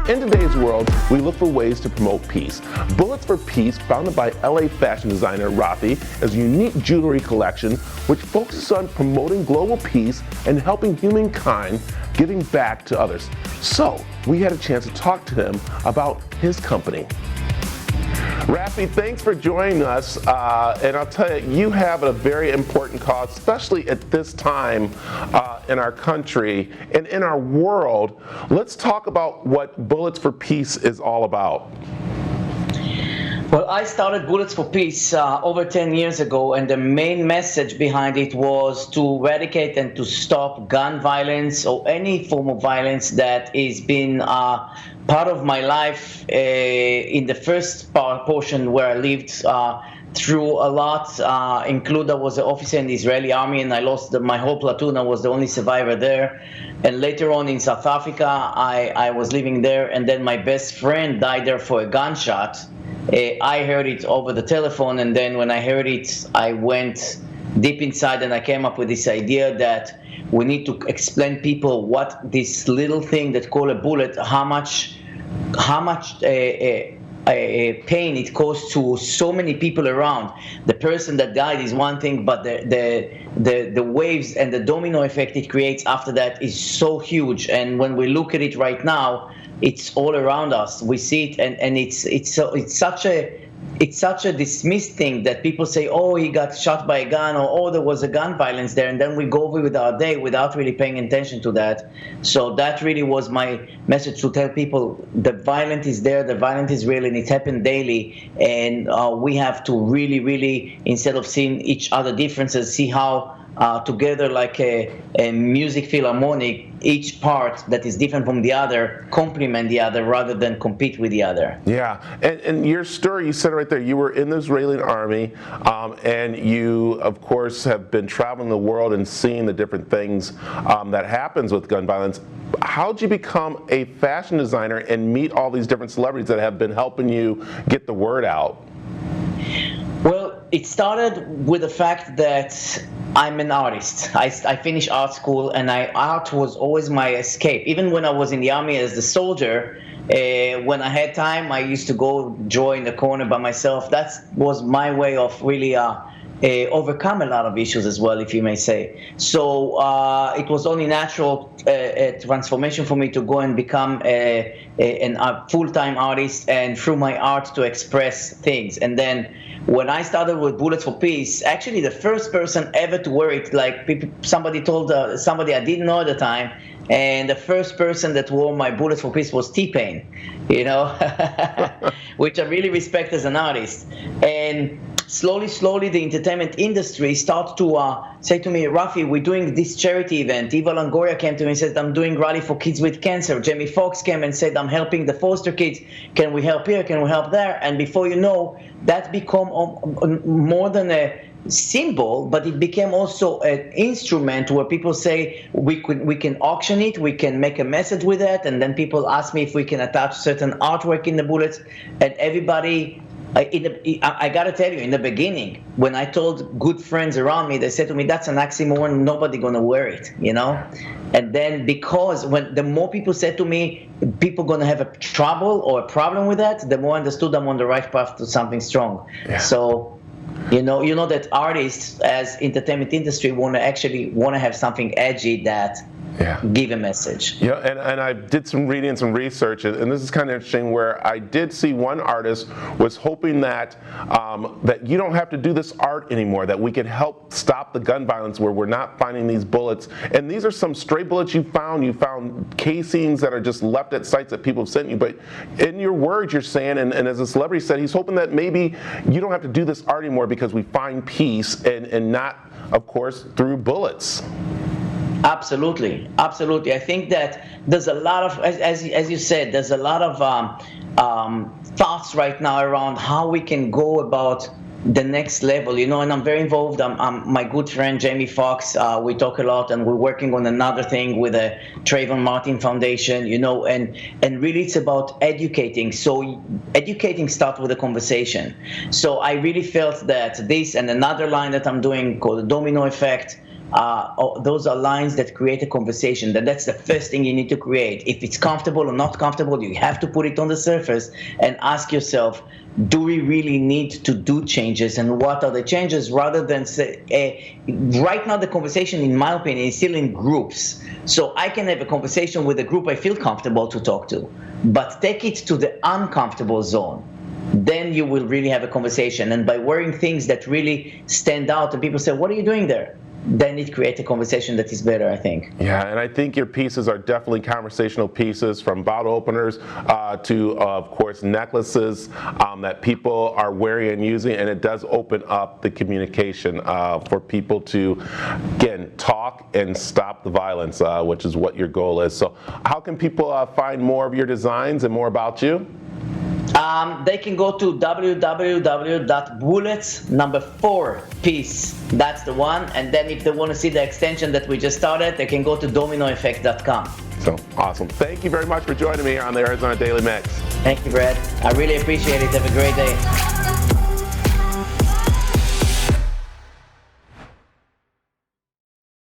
In today's world, we look for ways to promote peace. Bullets for Peace, founded by LA fashion designer Rafi, is a unique jewelry collection which focuses on promoting global peace and helping humankind, giving back to others. So, we had a chance to talk to him about his company. Rafi, thanks for joining us, and I'll tell you, you have a very important cause, especially at this time in our country and in our world. Let's talk about what Bullets for Peace is all about. Well, I started Bullets for Peace over 10 years ago, and the main message behind it was to eradicate and to stop gun violence or any form of violence that is been part of my life in the first portion where I lived through a lot, include I was an officer in the Israeli army and I lost my whole platoon. I was the only survivor there. And later on in South Africa, I was living there, and then my best friend died there for a gunshot. I heard it over the telephone, and then when I heard it, I went deep inside and I came up with this idea that we need to explain people what this little thing that called a bullet, how much pain it caused to so many people around. The person that died is one thing, but the waves and the domino effect it creates after that is so huge. And when we look at it right now, it's all around us. We see it, and it's such a dismissed thing that people say, oh, he got shot by a gun, or oh, there was a gun violence there, and then we go over with our day without really paying attention to that. So that really was my message, to tell people the violence is there, the violence is real, and it happened daily, and we have to really, instead of seeing each other differences, see how together like a music philharmonic, each part that is different from the other complement the other rather than compete with the other. Yeah, and your story, you said it right there, you were in the Israeli army, and you, of course, have been traveling the world and seeing the different things that happens with gun violence. How'd you become a fashion designer and meet all these different celebrities that have been helping you get the word out? Well, it started with the fact that I'm an artist. I finished art school, and art was always my escape. Even when I was in the army as a soldier, when I had time, I used to go draw in the corner by myself. That was my way of really overcome a lot of issues as well, if you may say. So it was only natural a transformation for me to go and become a full-time artist, and through my art to express things. And then when I started with Bullets for Peace, actually the first person ever to wear it, like somebody told somebody I didn't know at the time, and the first person that wore my Bullets for Peace was T-Pain, you know, which I really respect as an artist. And slowly, the entertainment industry started to say to me, Rafi, we're doing this charity event. Eva Longoria came to me and said, I'm doing rally for kids with cancer. Jamie Foxx came and said, I'm helping the foster kids. Can we help here? Can we help there? And before you know, that became more than a symbol, but it became also an instrument where people say we can auction it, we can make a message with it, and then people ask me if we can attach certain artwork in the bullets, and everybody. I gotta tell you, in the beginning, when I told good friends around me, they said to me, "That's an oxymoron. Nobody gonna wear it," you know. And then because when the more people said to me, people gonna have a trouble or a problem with that, the more I understood I'm on the right path to something strong. Yeah. So, you know that artists, as entertainment industry, want to have something edgy that. Yeah. Give a message. Yeah, and I did some reading and some research, and this is kind of interesting, where I did see one artist was hoping that that you don't have to do this art anymore, that we could help stop the gun violence where we're not finding these bullets. And these are some stray bullets you found. You found casings that are just left at sites that people have sent you. But in your words, you're saying, and as a celebrity said, he's hoping that maybe you don't have to do this art anymore because we find peace and not, of course, through bullets. Absolutely. I think that there's a lot of, as you said, there's a lot of thoughts right now around how we can go about the next level, you know, and I'm very involved. I'm my good friend Jamie Foxx. We talk a lot, and we're working on another thing with the Trayvon Martin Foundation, you know, and really it's about educating. So educating starts with a conversation. So I really felt that this and another line that I'm doing called the domino effect those are lines that create a conversation. That's the first thing you need to create. If it's comfortable or not comfortable, you have to put it on the surface and ask yourself, do we really need to do changes, and what are the changes, rather than say, right now the conversation, in my opinion, is still in groups. So I can have a conversation with a group I feel comfortable to talk to, but take it to the uncomfortable zone. Then you will really have a conversation. And by wearing things that really stand out and people say, what are you doing there? Then it creates a conversation that is better, I think. Yeah, and I think your pieces are definitely conversational pieces, from bottle openers to, of course, necklaces that people are wearing and using, and it does open up the communication for people to, again, talk and stop the violence, which is what your goal is. So how can people find more of your designs and more about you? They can go to www.bullets4piece. That's the one. And then if they want to see the extension that we just started, they can go to dominoeffect.com. So awesome. Thank you very much for joining me here on the Arizona Daily Mix. Thank you, Brad. I really appreciate it. Have a great day.